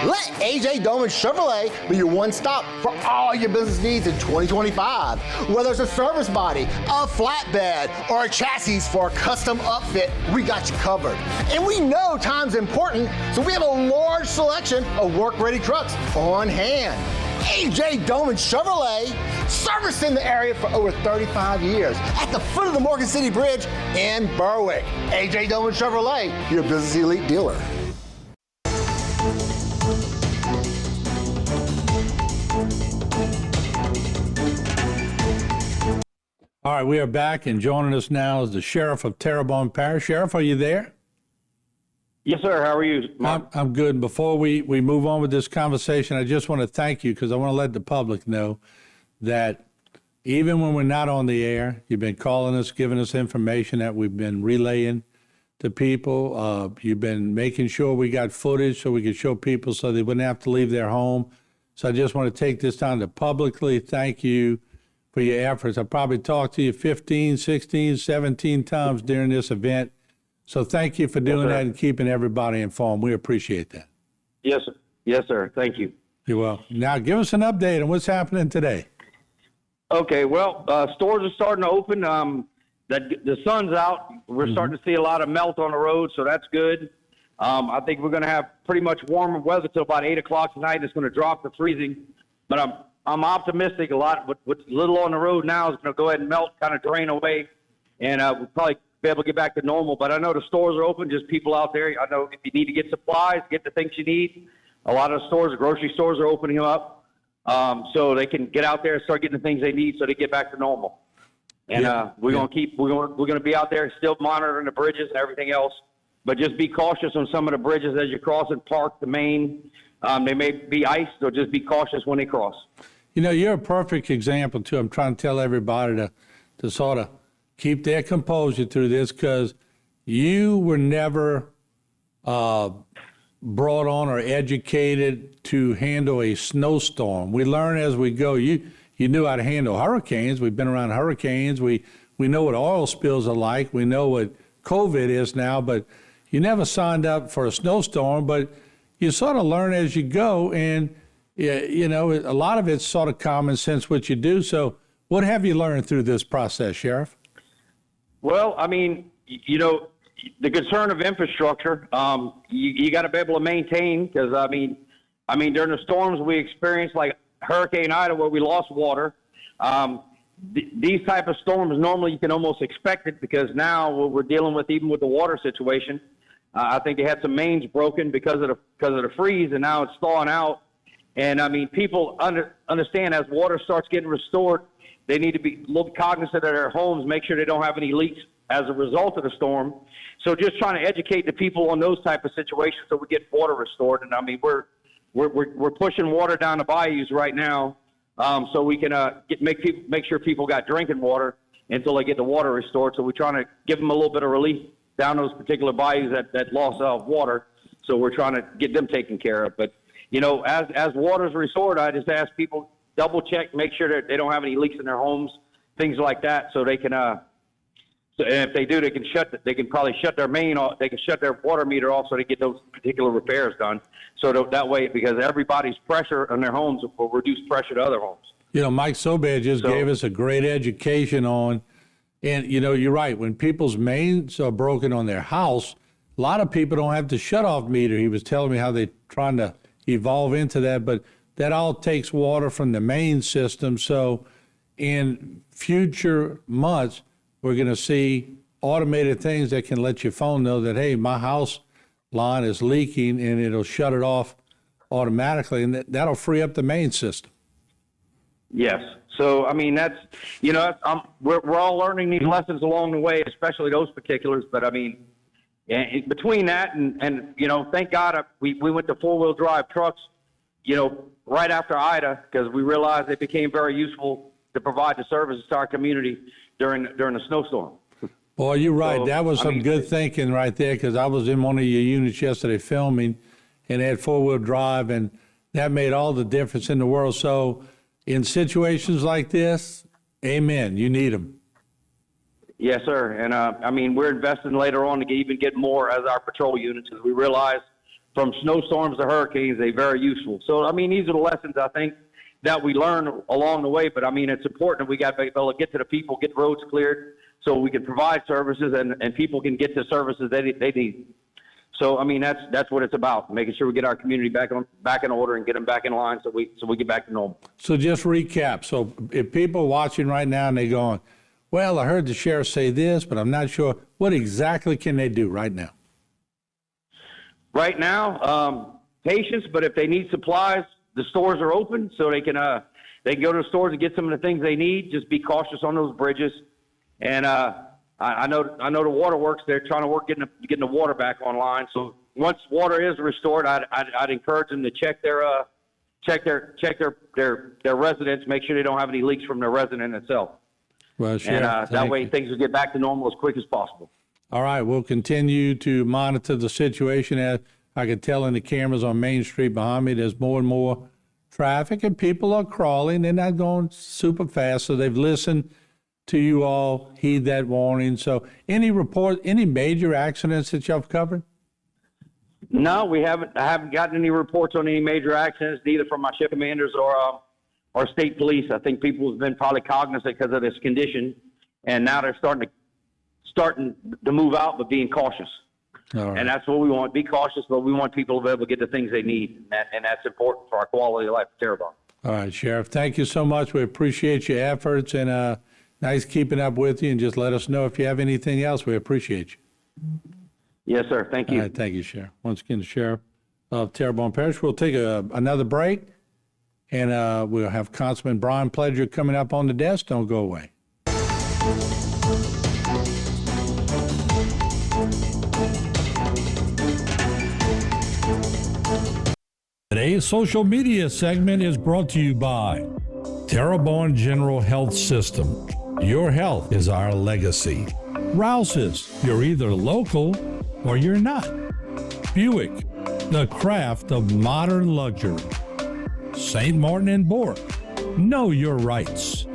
Let AJ Doman Chevrolet be your one stop for all your business needs in 2025. Whether it's a service body, a flatbed, or a chassis for a custom upfit, we got you covered. And we know time's important, so we have a large selection of work-ready trucks on hand. AJ Doman Chevrolet, servicing the area for over 35 years at the foot of the Morgan City Bridge in Berwick. AJ Doman Chevrolet, your business elite dealer. All right, we are back, and joining us now is the Sheriff of Terrebonne Parish. Sheriff, are you there? Yes, sir. How are you, Mark? I'm good. Before we move on with this conversation, I just want to thank you because I want to let the public know that even when we're not on the air, you've been calling us, giving us information that we've been relaying to people. You've been making sure we got footage so we could show people so they wouldn't have to leave their home. So I just want to take this time to publicly thank you for your efforts. I probably talked to you 15, 16, 17 times during this event. So thank you for doing that and keeping everybody informed. We appreciate that. Yes, sir. Yes, sir. Thank you. You're welcome. Now give us an update on what's happening today. Okay, well, stores are starting to open. The sun's out. We're starting to see a lot of melt on the road, so that's good. I think we're going to have pretty much warmer weather till about 8 o'clock tonight. It's going to drop to freezing. But I'm optimistic. A lot. What's little on the road now is going to go ahead and melt, kind of drain away, and we'll probably be able to get back to normal. But I know the stores are open, just people out there. I know if you need to get supplies, get the things you need, a lot of stores, grocery stores are opening up, so they can get out there and start getting the things they need so they get back to normal. And we're going to be out there still monitoring the bridges and everything else, but just be cautious on some of the bridges as you cross and park the main. They may be iced, so just be cautious when they cross. You know, you're a perfect example too. I'm trying to tell everybody to sort of keep their composure through this because you were never brought on or educated to handle a snowstorm. We learn as we go. You knew how to handle hurricanes. We've been around hurricanes. We know what oil spills are like. We know what COVID is now, but you never signed up for a snowstorm, but you sort of learn as you go. And, you know, a lot of it's sort of common sense what you do. So what have you learned through this process, Sheriff? Well, I mean, you know, the concern of infrastructure, you got to be able to maintain because, I mean, during the storms we experienced, like Hurricane Ida, where we lost water, these type of storms, normally you can almost expect it because now what we're dealing with, even with the water situation, I think they had some mains broken because of the freeze, and now it's thawing out. And, I mean, people understand as water starts getting restored, they need to be a little cognizant of their homes, make sure they don't have any leaks as a result of the storm. So just trying to educate the people on those type of situations so we get water restored. And I mean, we're pushing water down the bayous right now, so we can make sure people got drinking water until they get the water restored. So we're trying to give them a little bit of relief down those particular bayous that lost water. So we're trying to get them taken care of. But you know, as water's restored, I just ask people double check, make sure that they don't have any leaks in their homes, things like that, so they can. So if they do, they can probably shut their main off. They can shut their water meter off so they get those particular repairs done. So that way, because everybody's pressure on their homes will reduce pressure to other homes. You know, Mike Sobad just gave us a great education on, and you know, you're right. When people's mains are broken on their house, a lot of people don't have the shut-off meter. He was telling me how they're trying to evolve into that, but that all takes water from the main system. So in future months, we're going to see automated things that can let your phone know that, hey, my house line is leaking, and it'll shut it off automatically, and that'll free up the main system. Yes. So, I mean, that's, you know, we're all learning these lessons along the way, especially those particulars. But, I mean, between that and you know, thank God we went to four-wheel drive trucks, you know, right after Ida, because we realized it became very useful to provide the services to our community during the snowstorm. Boy, you're right. So, that was some good thinking right there, because I was in one of your units yesterday filming, and they had four-wheel drive, and that made all the difference in the world. So in situations like this, amen, you need them. Yes, sir. And, I mean, we're investing later on to even get more as our patrol units, because we realize from snowstorms to hurricanes, they're very useful. So, I mean, these are the lessons I think that we learn along the way. But, I mean, it's important that we got to be able to get to the people, get roads cleared so we can provide services and people can get the services they need. So, I mean, that's what it's about, making sure we get our community back in order and get them back in line so we get back to normal. So just recap. So if people are watching right now and they're going, well, I heard the sheriff say this, but I'm not sure, what exactly can they do right now? Right now, patience, but if they need supplies, the stores are open, so they can go to the stores and get some of the things they need. Just be cautious on those bridges. And I know the waterworks, they're trying to work getting the water back online. So once water is restored, I'd encourage them to check their residents, make sure they don't have any leaks from their resident itself. Well, Sheriff, and that way things will get back to normal as quick as possible. All right, we'll continue to monitor the situation. As I can tell in the cameras on Main Street behind me, there's more and more traffic, and people are crawling. They're not going super fast, so they've listened to you all, heed that warning. So any major accidents that y'all have covered? No, I haven't gotten any reports on any major accidents, neither from my ship commanders or state police. I think people have been probably cognizant because of this condition, and now they're starting to move out, but being cautious. All right. And that's what we want. Be cautious, but we want people to be able to get the things they need, and that's important for our quality of life in Terrebonne. All right, Sheriff, thank you so much. We appreciate your efforts, and nice keeping up with you, and just let us know if you have anything else. We appreciate you. Yes, sir. Thank you. All right, thank you, Sheriff. Once again, the Sheriff of Terrebonne Parish. We'll take another break, and we'll have Councilman Brian Pledger coming up on the desk. Don't go away. Today's social media segment is brought to you by Terrebonne General Health System. Your health is our legacy. Rouse's, you're either local or you're not. Buick, the craft of modern luxury. St. Martin and Bourke, know your rights.